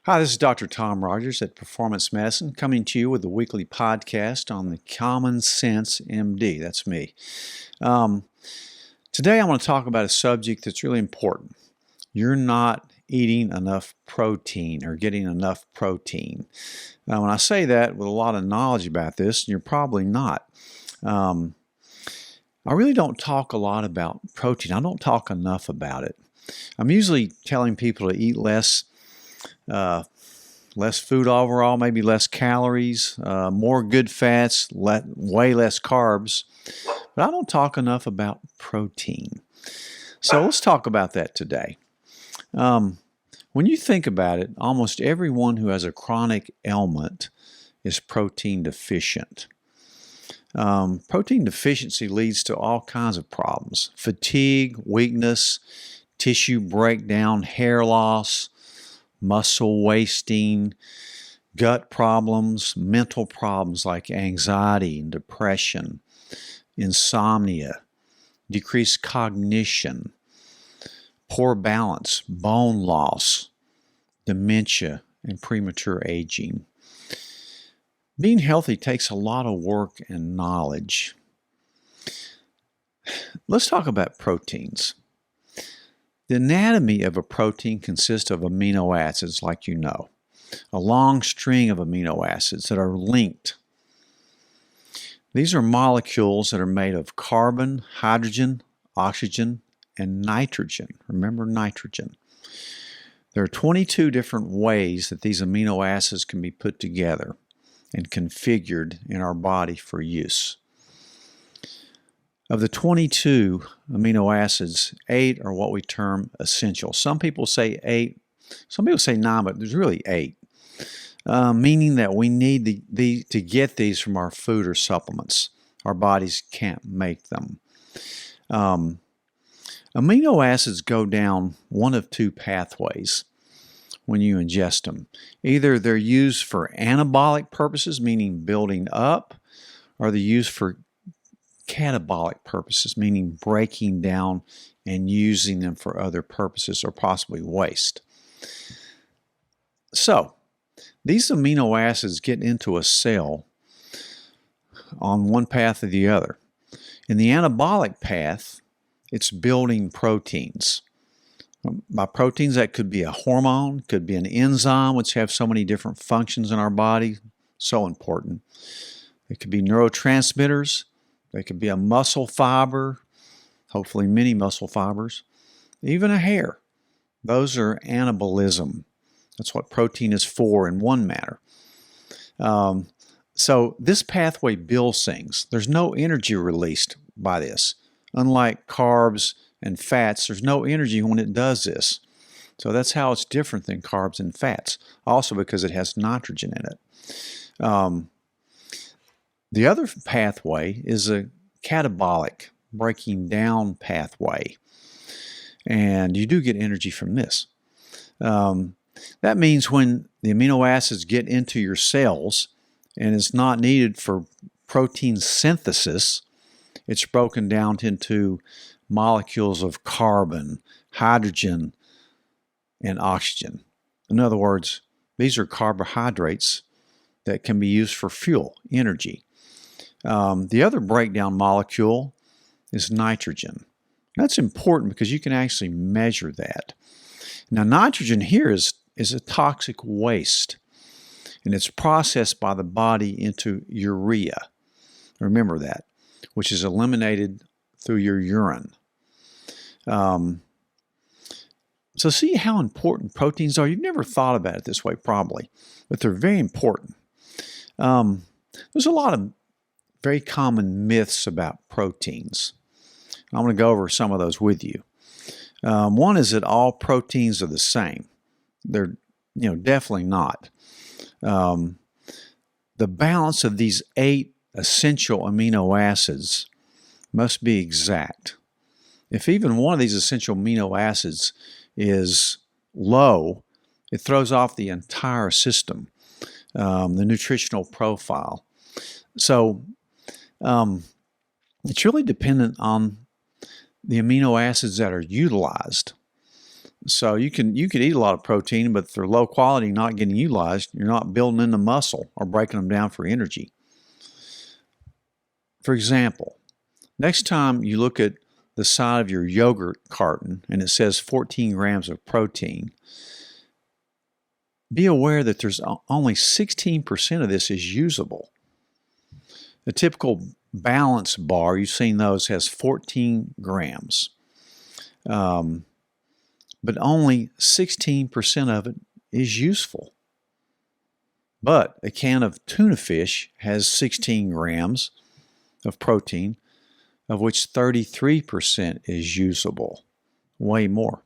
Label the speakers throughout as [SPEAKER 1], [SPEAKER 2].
[SPEAKER 1] Hi, this is Dr. Tom Rogers at Performance Medicine, coming to you with a weekly podcast on the Common Sense MD. That's me. Today I want to talk about a subject that's really important. You're not eating enough protein or getting enough protein. Now, when I say that with a lot of knowledge about this, you're probably not. I really don't talk a lot about protein. I don't talk enough about it. I'm usually telling people to eat less food overall, maybe less calories, more good fats, way less carbs. But I don't talk enough about protein. So let's talk about that today. When you think about it, almost everyone who has a chronic ailment is protein deficient. Protein deficiency leads to all kinds of problems: fatigue, weakness, tissue breakdown, hair loss, muscle wasting, gut problems, mental problems like anxiety and depression, insomnia, decreased cognition, poor balance, bone loss, dementia, and premature aging. Being healthy takes a lot of work and knowledge. Let's talk about proteins. The anatomy of a protein consists of amino acids, like you know, a long string of amino acids that are linked. These are molecules that are made of carbon, hydrogen, oxygen, and nitrogen. Remember nitrogen. There are 22 different ways that these amino acids can be put together and configured in our body for use. Of the 22 amino acids, 8 are what we term essential. Some people say 8, some people say 9, but there's really 8, meaning that we need to get these from our food or supplements. Our bodies can't make them. Amino acids go down one of two pathways when you ingest them. Either they're used for anabolic purposes, meaning building up, or they're used for catabolic purposes, meaning breaking down and using them for other purposes or possibly waste. So, these amino acids get into a cell on one path or the other. In the anabolic path, it's building proteins. By proteins, that could be a hormone, could be an enzyme, which have so many different functions in our body, so important. It could be neurotransmitters. It could be a muscle fiber, hopefully many muscle fibers, even a hair. Those are anabolism. That's what protein is for in one matter. So this pathway builds things. There's no energy released by this. Unlike carbs and fats, there's no energy when it does this. So that's how it's different than carbs and fats. Also because it has nitrogen in it. The other pathway is a catabolic, breaking down pathway. And you do get energy from this. That means when the amino acids get into your cells and it's not needed for protein synthesis, it's broken down into molecules of carbon, hydrogen, and oxygen. In other words, these are carbohydrates that can be used for fuel, energy. The other breakdown molecule is nitrogen. That's important because you can actually measure that. Now, nitrogen here is a toxic waste, and it's processed by the body into urea. Remember that, which is eliminated through your urine. So see how important proteins are. You've never thought about it this way probably, but they're very important. There's a lot of very common myths about proteins. I'm going to go over some of those with you. One is that all proteins are the same. They're definitely not. The balance of these 8 essential amino acids must be exact. If even one of these essential amino acids is low, it throws off the entire system, the nutritional profile. So it's really dependent on the amino acids that are utilized. So you could eat a lot of protein, but if they're low quality, not getting utilized, you're not building in the muscle or breaking them down for energy. For example, next time you look at the side of your yogurt carton and it says 14 grams of protein, be aware that there's only 16% of this is usable. The typical balance bar, you've seen those, has 14 grams. But only 16% of it is useful. But a can of tuna fish has 16 grams of protein, of which 33% is usable. Way more.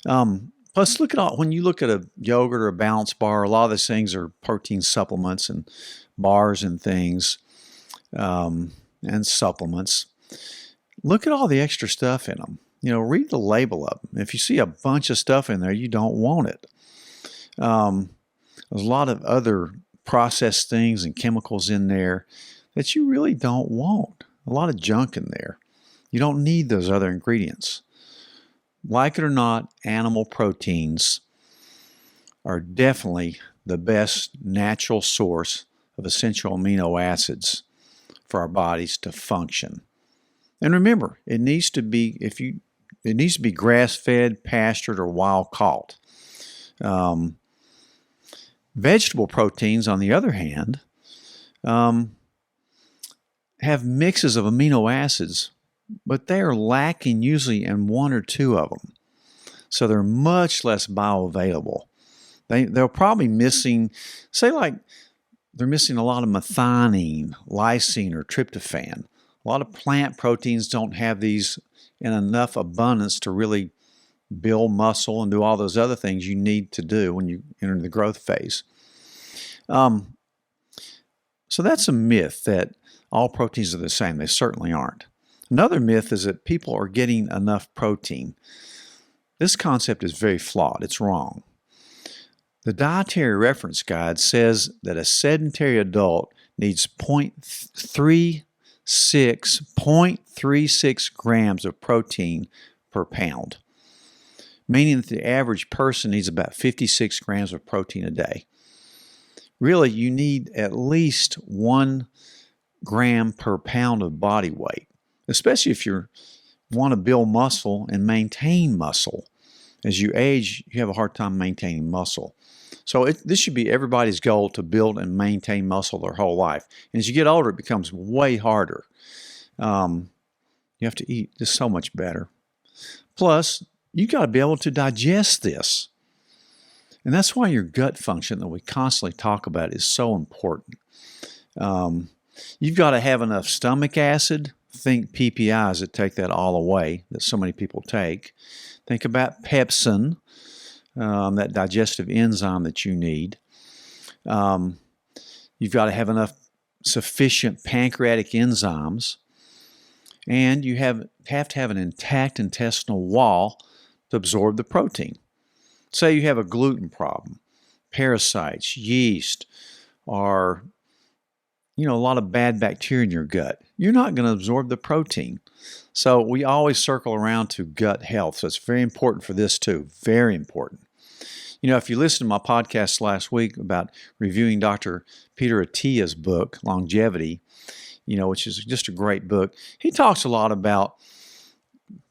[SPEAKER 1] Plus, when you look at a yogurt or a balance bar, a lot of these things are protein supplements and bars and things, and supplements. Look at all the extra stuff in them. Read the label of them. If you see a bunch of stuff in there, you don't want it. There's a lot of other processed things and chemicals in there that you really don't want. A lot of junk in there. You don't need those other ingredients. Like it or not, animal proteins are definitely the best natural source of essential amino acids for our bodies to function. And remember, it needs to be grass-fed, pastured, or wild-caught. Vegetable proteins, on the other hand, have mixes of amino acids, but they are lacking usually in one or two of them. So they're much less bioavailable. They're probably missing, they're missing a lot of methionine, lysine, or tryptophan. A lot of plant proteins don't have these in enough abundance to really build muscle and do all those other things you need to do when you enter the growth phase. So that's a myth that all proteins are the same. They certainly aren't. Another myth is that people are getting enough protein. This concept is very flawed. It's wrong. The Dietary Reference Guide says that a sedentary adult needs 0.36 grams of protein per pound, meaning that the average person needs about 56 grams of protein a day. Really, you need at least 1 gram per pound of body weight, especially if you want to build muscle and maintain muscle. As you age, you have a hard time maintaining muscle. So this should be everybody's goal, to build and maintain muscle their whole life. And as you get older, it becomes way harder. You have to eat just so much better. Plus, you got to be able to digest this. And that's why your gut function that we constantly talk about is so important. You've got to have enough stomach acid. Think PPIs that take that all away, that so many people take. Think about pepsin, that digestive enzyme that you need. You've got to have sufficient pancreatic enzymes. And you have to have an intact intestinal wall to absorb the protein. Say you have a gluten problem, parasites, yeast, or a lot of bad bacteria in your gut. You're not going to absorb the protein. So we always circle around to gut health. So it's very important for this too. Very important. If you listened to my podcast last week about reviewing Dr. Peter Attia's book, Longevity, which is just a great book, he talks a lot about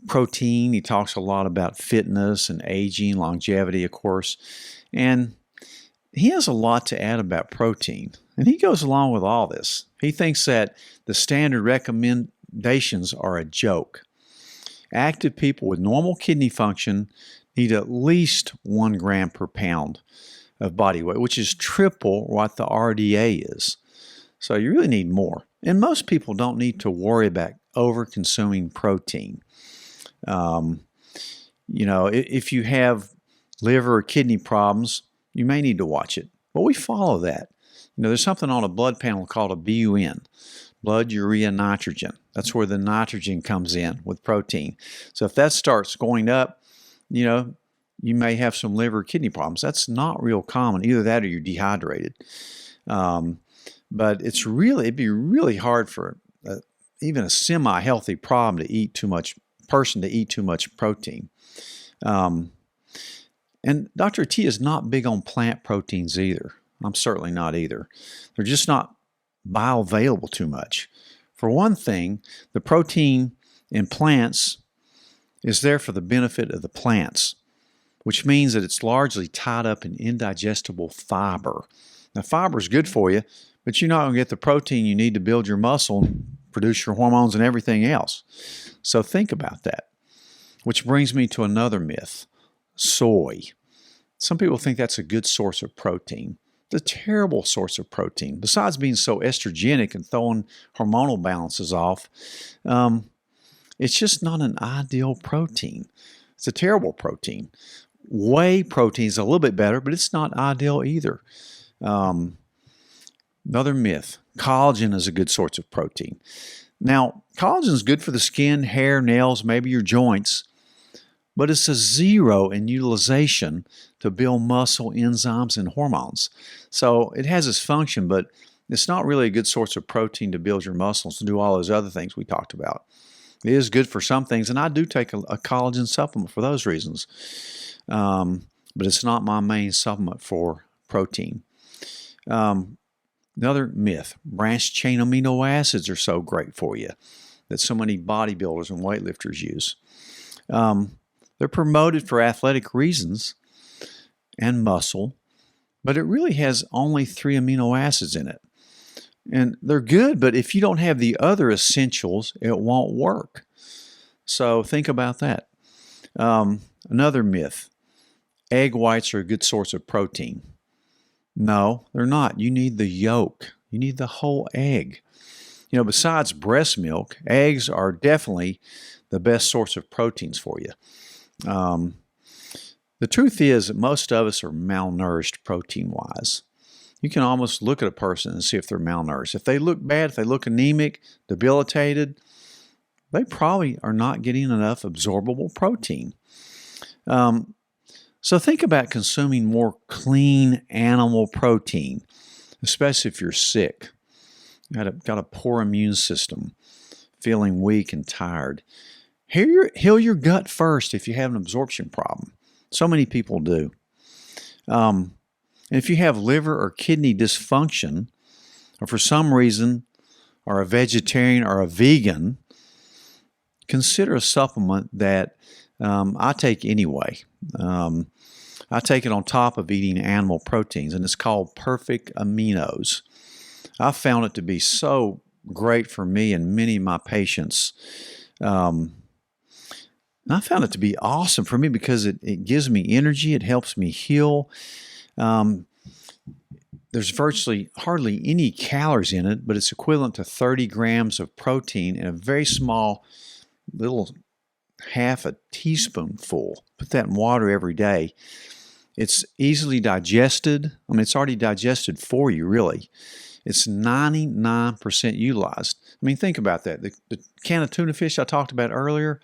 [SPEAKER 1] protein. He talks a lot about fitness and aging, longevity, of course. And he has a lot to add about protein. And he goes along with all this. He thinks that the standard recommendations are a joke. Active people with normal kidney function need at least 1 gram per pound of body weight, which is triple what the RDA is. So you really need more. And most people don't need to worry about over-consuming protein. If you have liver or kidney problems, you may need to watch it. But we follow that. There's something on a blood panel called a BUN, blood urea nitrogen. That's where the nitrogen comes in with protein. So if that starts going up, you may have some liver or kidney problems. That's not real common. Either that or you're dehydrated. But it'd be really hard for even a semi-healthy person to eat too much protein. And Dr. T is not big on plant proteins either. I'm certainly not either. They're just not bioavailable too much. For one thing, the protein in plants is there for the benefit of the plants, which means that it's largely tied up in indigestible fiber. Now, fiber is good for you, but you're not going to get the protein you need to build your muscle and produce your hormones and everything else. So think about that. Which brings me to another myth, soy. Some people think that's a good source of protein. It's a terrible source of protein. Besides being so estrogenic and throwing hormonal balances off, it's just not an ideal protein. It's a terrible protein. Whey protein is a little bit better, but it's not ideal either. Another myth, collagen is a good source of protein. Now, collagen is good for the skin, hair, nails, maybe your joints, but it's a zero in utilization to build muscle, enzymes, and hormones. So it has its function, but it's not really a good source of protein to build your muscles, to do all those other things we talked about. It is good for some things, and I do take a collagen supplement for those reasons. But it's not my main supplement for protein. Another myth, branched chain amino acids are so great for you that so many bodybuilders and weightlifters use. They're promoted for athletic reasons and muscle, but it really has only 3 amino acids in it. And they're good, but if you don't have the other essentials, it won't work. So think about that. Another myth, egg whites are a good source of protein. No, they're not. You need the yolk. You need the whole egg. You know, besides breast milk, eggs are definitely the best source of proteins for you. The truth is that most of us are malnourished protein-wise. You can almost look at a person and see if they're malnourished. If they look bad, if they look anemic, debilitated, they probably are not getting enough absorbable protein. So think about consuming more clean animal protein, especially if you're sick, got a poor immune system, feeling weak and tired. Heal your gut first if you have an absorption problem. So many people do. And if you have liver or kidney dysfunction, or for some reason are a vegetarian or a vegan, consider a supplement that I take anyway. I take it on top of eating animal proteins, and it's called Perfect Aminos. I found it to be so great for me and many of my patients. And I found it to be awesome for me because it gives me energy. It helps me heal. There's virtually hardly any calories in it, but it's equivalent to 30 grams of protein in a very small little half a teaspoonful. Put that in water every day. It's easily digested. I mean, it's already digested for you, really. It's 99% utilized. I mean, think about that. The can of tuna fish I talked about earlier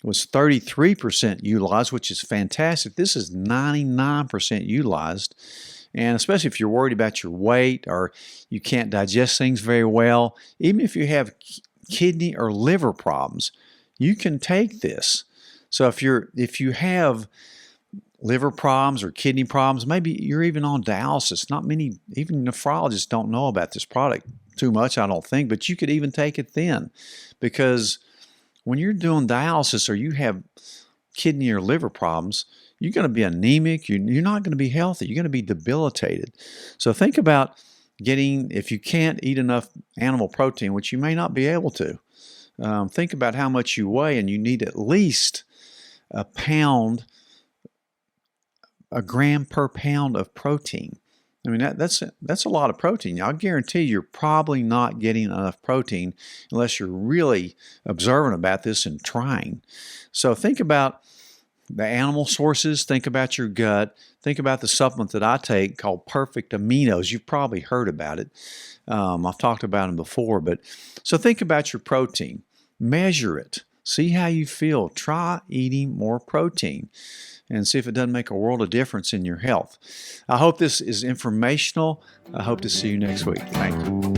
[SPEAKER 1] was 33% utilized, which is fantastic. This is 99% utilized. And especially if you're worried about your weight or you can't digest things very well, even if you have kidney or liver problems, you can take this. So if you have liver problems or kidney problems, maybe you're even on dialysis. Not many, even nephrologists don't know about this product too much, I don't think, but you could even take it then. Because when you're doing dialysis or you have kidney or liver problems, you're going to be anemic. You're not going to be healthy. You're going to be debilitated. So think about if you can't eat enough animal protein, which you may not be able to, think about how much you weigh, and you need at least a gram per pound of protein. I mean, that's a lot of protein. I'll guarantee you're probably not getting enough protein unless you're really observant about this and trying. So think about the animal sources, think about your gut, think about the supplement that I take called Perfect Aminos. You've probably heard about it. I've talked about them before, but so think about your protein. Measure it. See how you feel. Try eating more protein and see if it doesn't make a world of difference in your health. I hope this is informational. I hope to see you next week. Thank you.